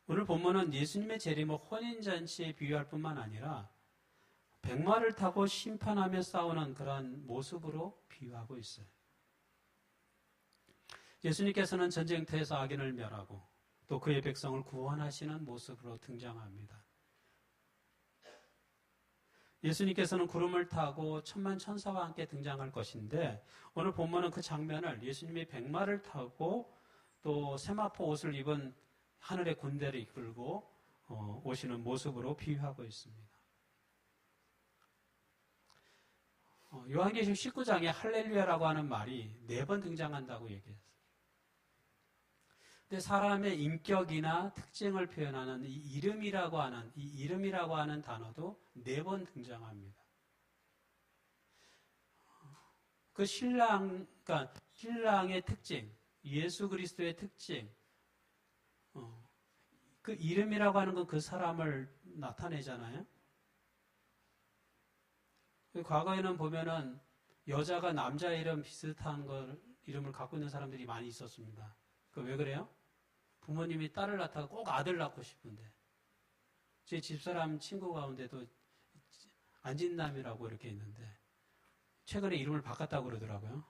오늘 본문은 예수님의 재림을 혼인잔치에 비유할 뿐만 아니라 백마를 타고 심판하며 싸우는 그런 모습으로 비유하고 있어요. 예수님께서는 전쟁터에서 악인을 멸하고 또 그의 백성을 구원하시는 모습으로 등장합니다. 예수님께서는 구름을 타고 천만 천사와 함께 등장할 것인데 오늘 본문은 그 장면을 예수님이 백마를 타고 또 세마포 옷을 입은 하늘의 군대를 이끌고 오시는 모습으로 비유하고 있습니다. 요한계시록 19장에 할렐루야라고 하는 말이 4번 등장한다고 얘기했어요. 근데 사람의 인격이나 특징을 표현하는 이 이름이라고 하는 단어도 4번 등장합니다. 그 그러니까 신랑의 특징, 예수 그리스도의 특징, 그 이름이라고 하는 건 그 사람을 나타내잖아요. 과거에는 보면은 여자가 남자 이름 비슷한 이름을 갖고 있는 사람들이 많이 있었습니다. 왜 그래요? 부모님이 딸을 낳다가 꼭 아들 낳고 싶은데 제 집사람 친구 가운데도 안진남이라고 이렇게 있는데 최근에 이름을 바꿨다고 그러더라고요.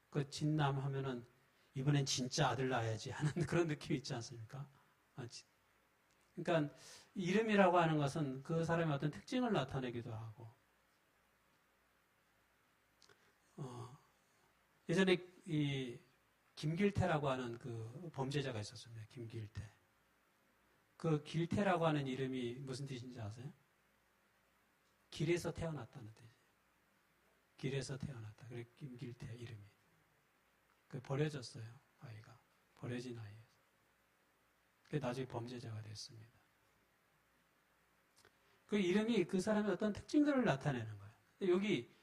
그 진남 하면은 이번엔 진짜 아들 낳아야지 하는 그런 느낌이 있지 않습니까? 그러니까 이름이라고 하는 것은 그 사람의 어떤 특징을 나타내기도 하고, 예전에 이 김길태라고 하는 그 범죄자가 있었습니다. 김길태. 그 길태라고 하는 이름이 무슨 뜻인지 아세요? 길에서 태어났다는 뜻이에요. 길에서 태어났다. 그래 김길태 이름이. 그 버려졌어요. 아이가. 버려진 아이예요. 그 나중에 범죄자가 됐습니다. 그 이름이 그 사람의 어떤 특징들을 나타내는 거예요. 여기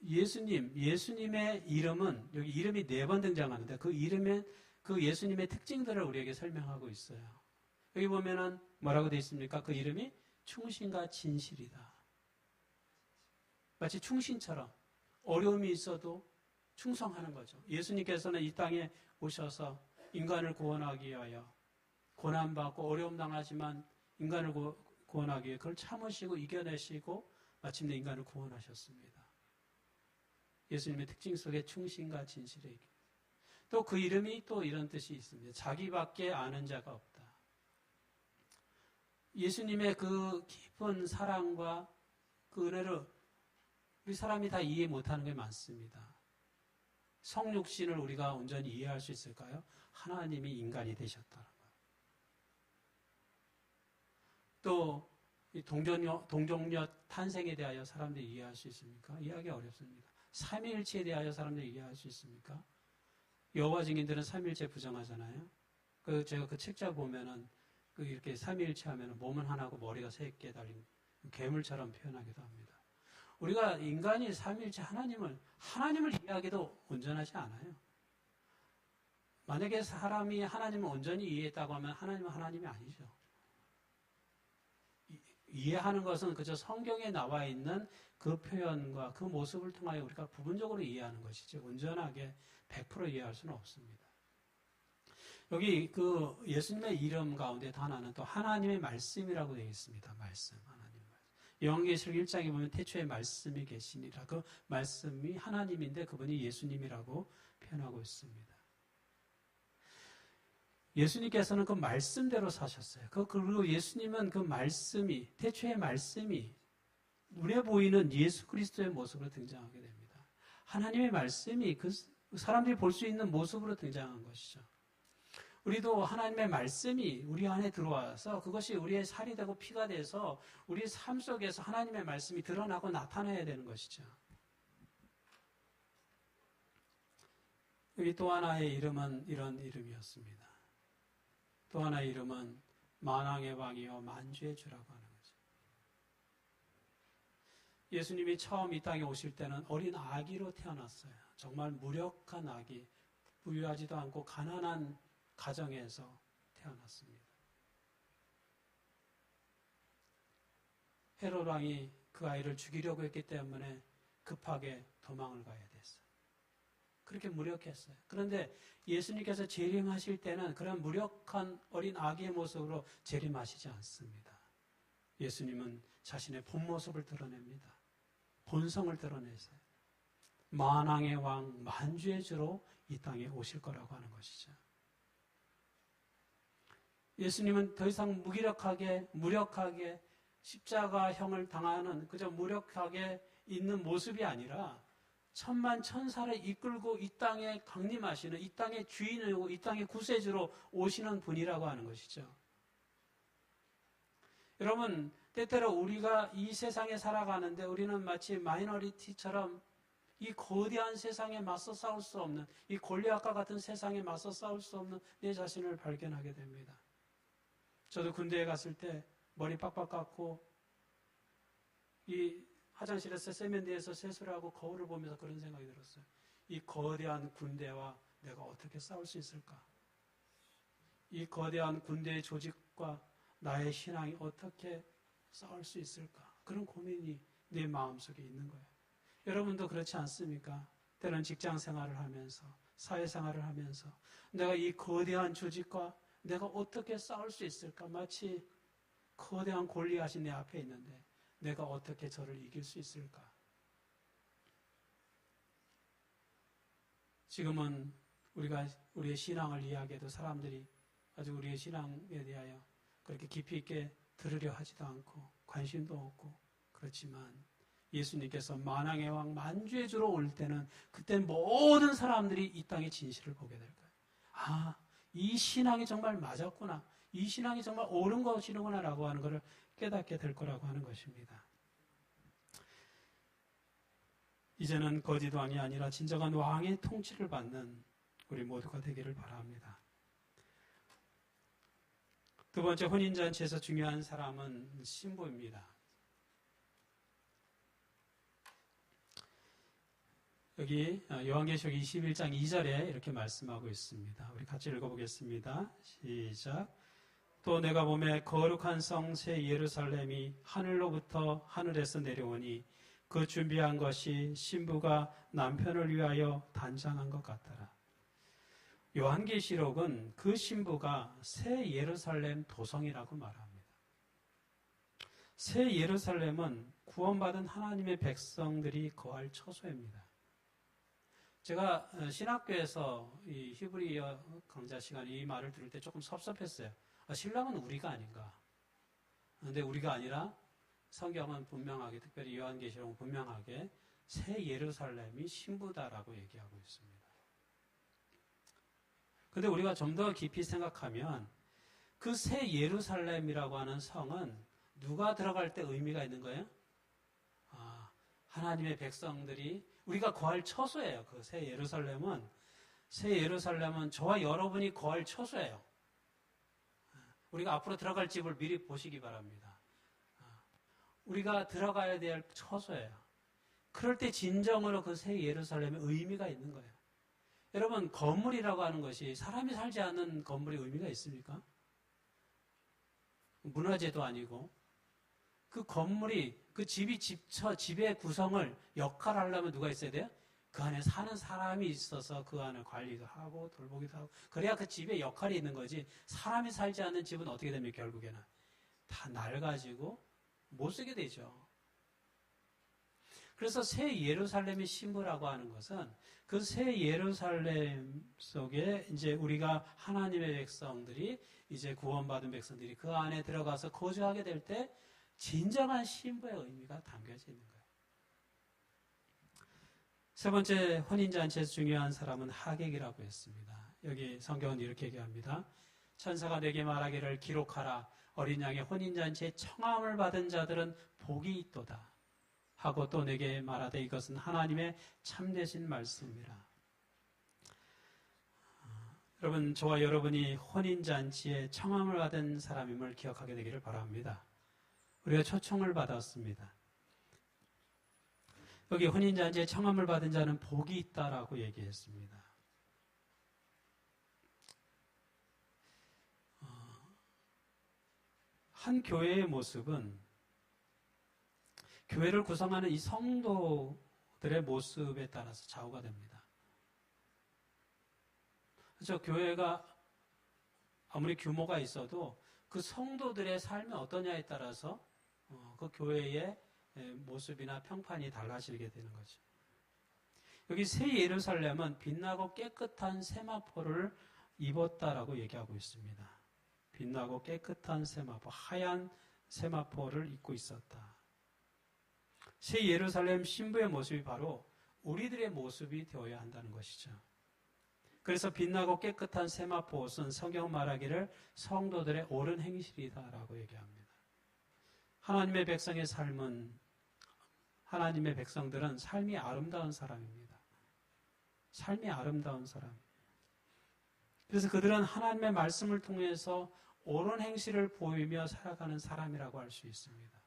예수님의 이름은 여기 이름이 4번 등장하는데 그 이름에 그 예수님의 특징들을 우리에게 설명하고 있어요. 여기 보면은 뭐라고 되어 있습니까? 그 이름이 충신과 진실이다. 마치 충신처럼 어려움이 있어도 충성하는 거죠. 예수님께서는 이 땅에 오셔서 인간을 구원하기 위하여 고난받고 어려움 당하지만 인간을 구원하기 위해 그걸 참으시고 이겨내시고 마침내 인간을 구원하셨습니다. 예수님의 특징 속에 충신과 진실의 또 그 이름이 또 이런 뜻이 있습니다. 자기밖에 아는 자가 없다. 예수님의 그 깊은 사랑과 그 은혜를 우리 사람이 다 이해 못하는 게 많습니다. 성육신을 우리가 온전히 이해할 수 있을까요? 하나님이 인간이 되셨다는 거예요. 또 동정녀 탄생에 대하여 사람들이 이해할 수 있습니까? 이해하기 어렵습니다. 삼위일체에 대하여 사람들이 이해할 수 있습니까? 여호와 증인들은 삼위일체 부정하잖아요. 제가 그 책자 보면은 이렇게 삼위일체 하면은 몸은 하나고 머리가 3개 달린 괴물처럼 표현하기도 합니다. 우리가 인간이 삼위일체 하나님을 이해하기도 온전하지 않아요. 만약에 사람이 하나님을 온전히 이해했다고 하면 하나님은 하나님이 아니죠. 이해하는 것은 그저 성경에 나와 있는 그 표현과 그 모습을 통하여 우리가 부분적으로 이해하는 것이지 온전하게 100% 이해할 수는 없습니다. 여기 그 예수님의 이름 가운데 하나는 또 하나님의 말씀이라고 되어 있습니다. 말씀, 하나님의 말씀. 요한계시록 1장에 보면 태초에 말씀이 계시니라. 그 말씀이 하나님인데 그분이 예수님이라고 표현하고 있습니다. 예수님께서는 그 말씀대로 사셨어요. 그리고 예수님은 그 말씀이, 태초의 말씀이 눈에 보이는 예수 그리스도의 모습으로 등장하게 됩니다. 하나님의 말씀이 그 사람들이 볼 수 있는 모습으로 등장한 것이죠. 우리도 하나님의 말씀이 우리 안에 들어와서 그것이 우리의 살이 되고 피가 돼서 우리 삶 속에서 하나님의 말씀이 드러나고 나타나야 되는 것이죠. 여기 또 하나의 이름은 이런 이름이었습니다. 또 하나의 이름은 만왕의 왕이요 만주의 주라고 하는 거죠. 예수님이 처음 이 땅에 오실 때는 어린 아기로 태어났어요. 정말 무력한 아기, 부유하지도 않고 가난한 가정에서 태어났습니다. 헤롯 왕이 그 아이를 죽이려고 했기 때문에 급하게 도망을 가야 됐어요. 그렇게 무력했어요. 그런데 예수님께서 재림하실 때는 그런 무력한 어린 아기의 모습으로 재림하시지 않습니다. 예수님은 자신의 본 모습을 드러냅니다. 본성을 드러내세요. 만왕의 왕, 만주의 주로 이 땅에 오실 거라고 하는 것이죠. 예수님은 더 이상 무력하게 십자가형을 당하는 그저 무력하게 있는 모습이 아니라 천만 천사를 이끌고 이 땅에 강림하시는 이 땅의 주인이고 이 땅의 구세주로 오시는 분이라고 하는 것이죠. 여러분, 때때로 우리가 이 세상에 살아가는데 우리는 마치 마이너리티처럼 이 거대한 세상에 맞서 싸울 수 없는 이 골리앗과 같은 세상에 맞서 싸울 수 없는 내 자신을 발견하게 됩니다. 저도 군대에 갔을 때 머리 빡빡 깎고 이 화장실에서 세면대에서 세수를 하고 거울을 보면서 그런 생각이 들었어요. 이 거대한 군대와 내가 어떻게 싸울 수 있을까? 이 거대한 군대의 조직과 나의 신앙이 어떻게 싸울 수 있을까? 그런 고민이 내 마음속에 있는 거예요. 여러분도 그렇지 않습니까? 때로는 직장 생활을 하면서 사회생활을 하면서 내가 이 거대한 조직과 내가 어떻게 싸울 수 있을까? 마치 거대한 골리앗이 내 앞에 있는데 내가 어떻게 저를 이길 수 있을까? 지금은 우리가 우리의 신앙을 이야기해도 사람들이 아주 우리의 신앙에 대하여 그렇게 깊이 있게 들으려 하지도 않고 관심도 없고 그렇지만 예수님께서 만왕의 왕 만주의 주로 올 때는 그때 모든 사람들이 이 땅의 진실을 보게 될 거예요. 아, 이 신앙이 정말 맞았구나. 이 신앙이 정말 옳은 것이구나 라고 하는 것을 깨닫게 될 거라고 하는 것입니다. 이제는 거짓 왕이 아니라 진정한 왕의 통치를 받는 우리 모두가 되기를 바랍니다. 두 번째, 혼인잔치에서 중요한 사람은 신부입니다. 여기 요한계시록 21장 2절에 이렇게 말씀하고 있습니다. 우리 같이 읽어보겠습니다. 시작. 또 내가 보매 거룩한 성 새 예루살렘이 하늘로부터 하늘에서 내려오니 그 준비한 것이 신부가 남편을 위하여 단장한 것 같더라. 요한계시록은 그 신부가 새 예루살렘 도성이라고 말합니다. 새 예루살렘은 구원받은 하나님의 백성들이 거할 처소입니다. 제가 신학교에서 이 히브리어 강좌 시간에 이 말을 들을 때 조금 섭섭했어요. 신랑은 우리가 아닌가. 그런데 우리가 아니라 성경은 분명하게, 특별히 요한계시록은 분명하게 새 예루살렘이 신부다라고 얘기하고 있습니다. 그런데 우리가 좀 더 깊이 생각하면 그 새 예루살렘이라고 하는 성은 누가 들어갈 때 의미가 있는 거예요? 하나님의 백성들이 우리가 거할 처소예요. 그 새 예루살렘은 저와 여러분이 거할 처소예요. 우리가 앞으로 들어갈 집을 미리 보시기 바랍니다. 우리가 들어가야 될 처소예요. 그럴 때 진정으로 그 새 예루살렘에 의미가 있는 거예요. 여러분, 건물이라고 하는 것이 사람이 살지 않는 건물이 의미가 있습니까? 문화재도 아니고 그 건물이, 그 집의 구성을 역할하려면 누가 있어야 돼요? 그 안에 사는 사람이 있어서 그 안을 관리도 하고 돌보기도 하고 그래야 그 집에 역할이 있는 거지. 사람이 살지 않는 집은 어떻게 됩니까? 결국에는 다 낡아지고 못 쓰게 되죠. 그래서 새 예루살렘의 신부라고 하는 것은 그 새 예루살렘 속에 이제 우리가 하나님의 백성들이 이제 구원받은 백성들이 그 안에 들어가서 거주하게 될 때 진정한 신부의 의미가 담겨져 있는 거예요. 세 번째, 혼인잔치에서 중요한 사람은 하객이라고 했습니다. 여기 성경은 이렇게 얘기합니다. 천사가 내게 말하기를 기록하라. 어린 양의 혼인잔치에 청함을 받은 자들은 복이 있도다. 하고 또 내게 말하되 이것은 하나님의 참되신 말씀이라. 여러분, 저와 여러분이 혼인잔치에 청함을 받은 사람임을 기억하게 되기를 바랍니다. 우리가 초청을 받았습니다. 여기 혼인잔치에 청함을 받은 자는 복이 있다라고 얘기했습니다. 한 교회의 모습은 교회를 구성하는 이 성도들의 모습에 따라서 좌우가 됩니다. 그렇죠? 교회가 아무리 규모가 있어도 그 성도들의 삶이 어떠냐에 따라서 그 교회의 모습이나 평판이 달라지게 되는 거죠. 여기 새 예루살렘은 빛나고 깨끗한 세마포를 입었다라고 얘기하고 있습니다. 빛나고 깨끗한 세마포, 하얀 세마포를 입고 있었다. 새 예루살렘 신부의 모습이 바로 우리들의 모습이 되어야 한다는 것이죠. 그래서 빛나고 깨끗한 세마포 옷은 성경 말하기를 성도들의 옳은 행실이다라고 얘기합니다. 하나님의 백성의 삶은, 하나님의 백성들은 삶이 아름다운 사람입니다. 삶이 아름다운 사람. 그래서 그들은 하나님의 말씀을 통해서 옳은 행실을 보이며 살아가는 사람이라고 할 수 있습니다.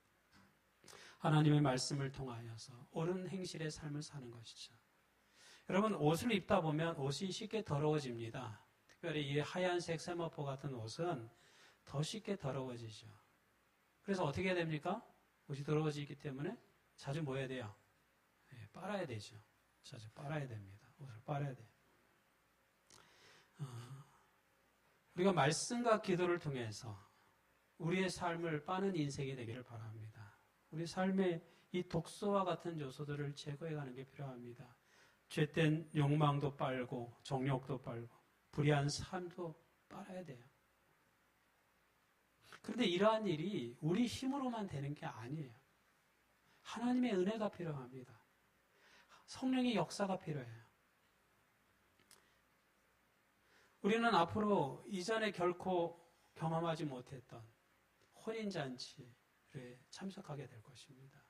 하나님의 말씀을 통하여서 옳은 행실의 삶을 사는 것이죠. 여러분, 옷을 입다 보면 옷이 쉽게 더러워집니다. 특별히 이 하얀색 세마포 같은 옷은 더 쉽게 더러워지죠. 그래서 어떻게 해야 됩니까? 옷이 더러워지기 때문에 자주 뭐 해야 돼요? 빨아야 되죠. 자주 빨아야 됩니다. 옷을 빨아야 돼요. 우리가 말씀과 기도를 통해서 우리의 삶을 빠는 인생이 되기를 바랍니다. 우리 삶의 이 독소와 같은 요소들을 제거해가는 게 필요합니다. 죄된 욕망도 빨고 정욕도 빨고 불의한 삶도 빨아야 돼요. 그런데 이러한 일이 우리 힘으로만 되는 게 아니에요. 하나님의 은혜가 필요합니다. 성령의 역사가 필요해요. 우리는 앞으로 이전에 결코 경험하지 못했던 혼인잔치에 참석하게 될 것입니다.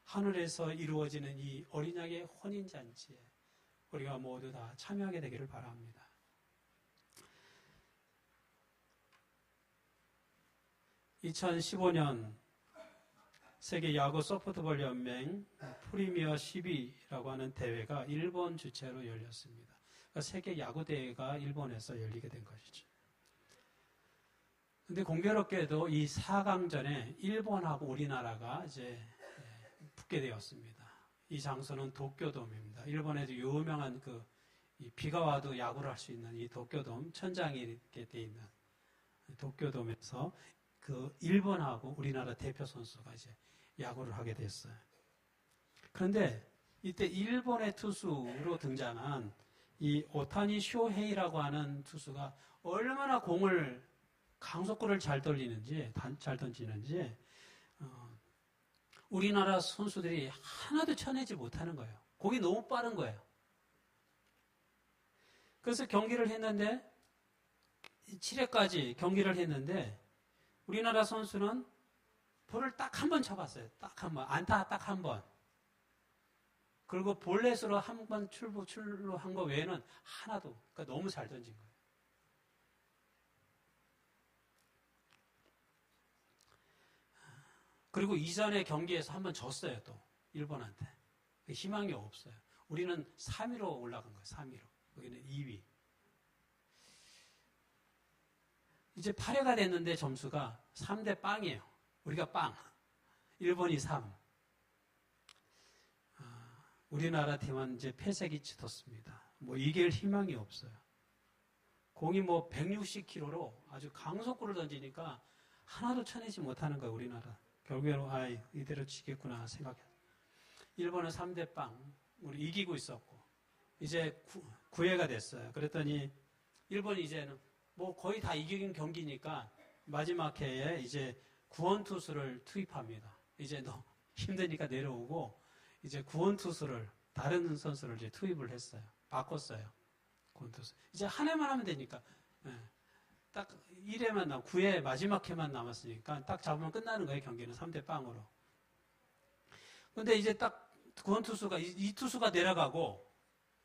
하늘에서 이루어지는 이 어린 양의 혼인잔치에 우리가 모두 다 참여하게 되기를 바랍니다. (2015년) 세계 야구 소프트볼 연맹 프리미어 12라고 하는 대회가 일본 주최로 열렸습니다. 그러니까 세계 야구 대회가 일본에서 열리게 된 것이죠. 근데 공교롭게도 이 4강전에 일본하고 우리나라가 이제 붙게 되었습니다. 이 장소는 도쿄돔입니다. 일본에도 유명한 이 비가 와도 야구를 할 수 있는 이 도쿄돔, 천장이 이렇게 돼 있는 도쿄돔에서 일본하고 우리나라 대표 선수가 이제 야구를 하게 됐어요. 그런데 이때 일본의 투수로 등장한 이 오타니 쇼헤이라고 하는 투수가 얼마나 공을 강속구를 잘 던지는지 우리나라 선수들이 하나도 쳐내지 못하는 거예요. 공이 너무 빠른 거예요. 그래서 경기를 했는데 7회까지 경기를 했는데 우리나라 선수는 볼을 딱 한 번 쳐봤어요. 딱 한 번. 안타 딱 한 번. 그리고 볼넷으로 한 번 출루한 거 외에는 하나도. 그러니까 너무 잘 던진 거예요. 그리고 이전에 경기에서 한 번 졌어요, 또. 일본한테. 희망이 없어요. 우리는 3위로 올라간 거예요, 3위로. 여기는 2위. 이제 8회가 됐는데 점수가 3대 빵이에요. 우리가 빵. 일본이 3. 우리나라 팀은 이제 패색이 짙었습니다. 뭐 이길 희망이 없어요. 공이 뭐 160km로 아주 강속구를 던지니까 하나도 쳐내지 못하는 거예요, 우리나라. 결국에는 이대로 지겠구나 생각해요. 일본은 3대 빵. 우리 이기고 있었고 이제 9회가 됐어요. 그랬더니 일본이 이제는 뭐 거의 다 이긴 경기니까 마지막 회에 이제 구원 투수를 투입합니다. 이제 너 힘드니까 내려오고 이제 구원 투수를 다른 선수를 이제 투입을 했어요. 바꿨어요. 구원 투수. 이제 한 회만 하면 되니까 딱 1회만 9회 마지막 회만 남았으니까 딱 잡으면 끝나는 거예요. 경기는 3대 빵으로. 근데 이제 딱 구원 투수가 이 투수가 내려가고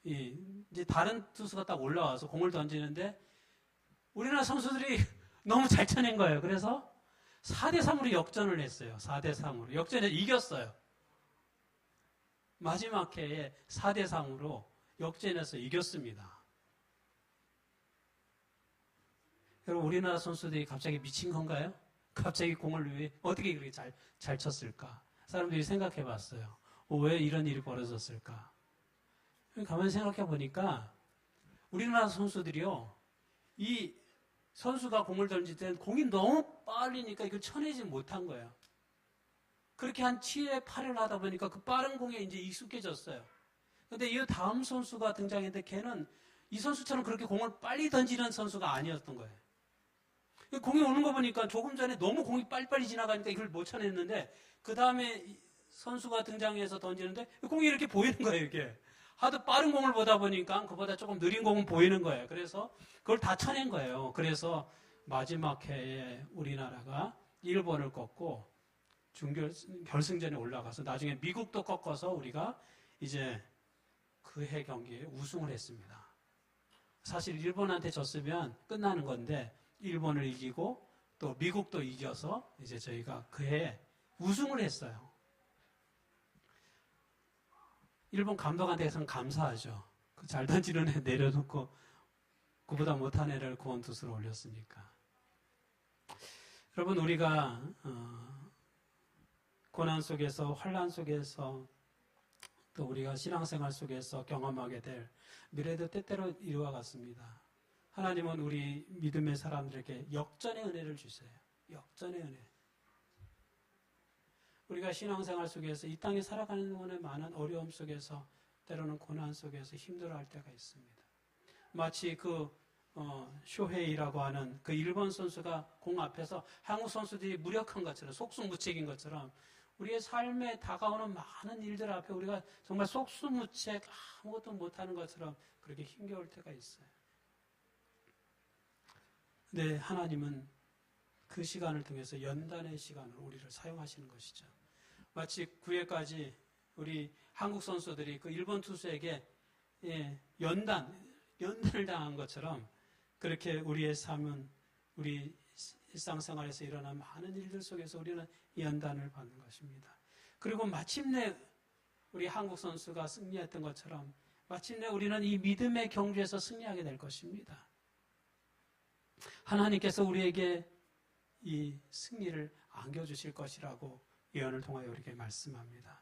이제 다른 투수가 딱 올라와서 공을 던지는데 우리나라 선수들이 너무 잘 쳐낸 거예요. 그래서 4대3으로 역전을 했어요. 4대3으로. 역전해서 이겼어요. 마지막 해에 4대3으로 역전해서 이겼습니다. 여러분, 우리나라 선수들이 갑자기 미친 건가요? 갑자기 공을 왜, 어떻게 그렇게 잘 쳤을까? 사람들이 생각해 봤어요. 왜 이런 일이 벌어졌을까? 가만히 생각해 보니까 우리나라 선수들이요, 이 선수가 공을 던질 때는 공이 너무 빠르니까 이걸 쳐내지 못한 거예요. 그렇게 한 7회, 8회를 하다 보니까 그 빠른 공에 이제 익숙해졌어요. 근데 이 다음 선수가 등장했는데 걔는 이 선수처럼 그렇게 공을 빨리 던지는 선수가 아니었던 거예요. 공이 오는 거 보니까 조금 전에 너무 공이 빨리빨리 지나가니까 이걸 못 쳐냈는데 그 다음에 선수가 등장해서 던지는데 공이 이렇게 보이는 거예요, 이게. 하도 빠른 공을 보다 보니까 그보다 조금 느린 공은 보이는 거예요. 그래서 그걸 다 쳐낸 거예요. 그래서 마지막 해에 우리나라가 일본을 꺾고 결승전에 올라가서 나중에 미국도 꺾어서 우리가 이제 그 해 경기에 우승을 했습니다. 사실 일본한테 졌으면 끝나는 건데 일본을 이기고 또 미국도 이겨서 이제 저희가 그 해에 우승을 했어요. 일본 감독한테선 감사하죠. 잘 던지는 애 내려놓고 그보다 못한 애를 구원 투수로 올렸으니까. 여러분, 우리가 고난 속에서, 환난 속에서, 또 우리가 신앙생활 속에서 경험하게 될 미래도 때때로 이와 같습니다. 하나님은 우리 믿음의 사람들에게 역전의 은혜를 주세요. 역전의 은혜. 우리가 신앙생활 속에서 이 땅에 살아가는 동안에 많은 어려움 속에서 때로는 고난 속에서 힘들어할 때가 있습니다. 마치 쇼헤이라고 하는 그 일본 선수가 공 앞에서 한국 선수들이 무력한 것처럼 속수무책인 것처럼 우리의 삶에 다가오는 많은 일들 앞에 우리가 정말 속수무책 아무것도 못하는 것처럼 그렇게 힘겨울 때가 있어요. 근데 하나님은 그 시간을 통해서 연단의 시간으로 우리를 사용하시는 것이죠. 마치 9회까지 우리 한국 선수들이 그 일본 투수에게 연단을 당한 것처럼 그렇게 우리의 삶은 우리 일상생활에서 일어난 많은 일들 속에서 우리는 연단을 받는 것입니다. 그리고 마침내 우리 한국 선수가 승리했던 것처럼 마침내 우리는 이 믿음의 경주에서 승리하게 될 것입니다. 하나님께서 우리에게 이 승리를 안겨주실 것이라고 예언을 통하여 우리에게 말씀합니다.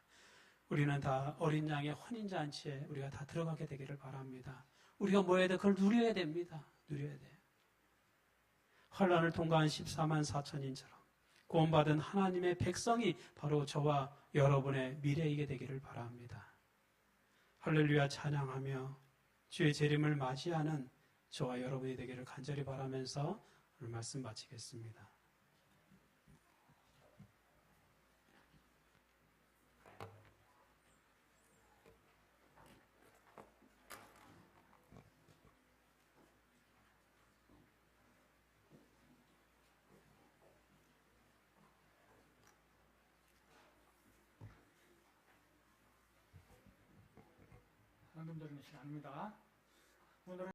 우리는 다 어린 양의 혼인잔치에 우리가 다 들어가게 되기를 바랍니다. 우리가 뭐 해야 돼? 그걸 누려야 됩니다. 누려야 돼요. 환란을 통과한 14만 4천인처럼 구원받은 하나님의 백성이 바로 저와 여러분의 미래이게 되기를 바랍니다. 할렐루야 찬양하며 주의 재림을 맞이하는 저와 여러분이 되기를 간절히 바라면서 오늘 말씀 마치겠습니다. 방금 드리는 시간입니다. 오늘은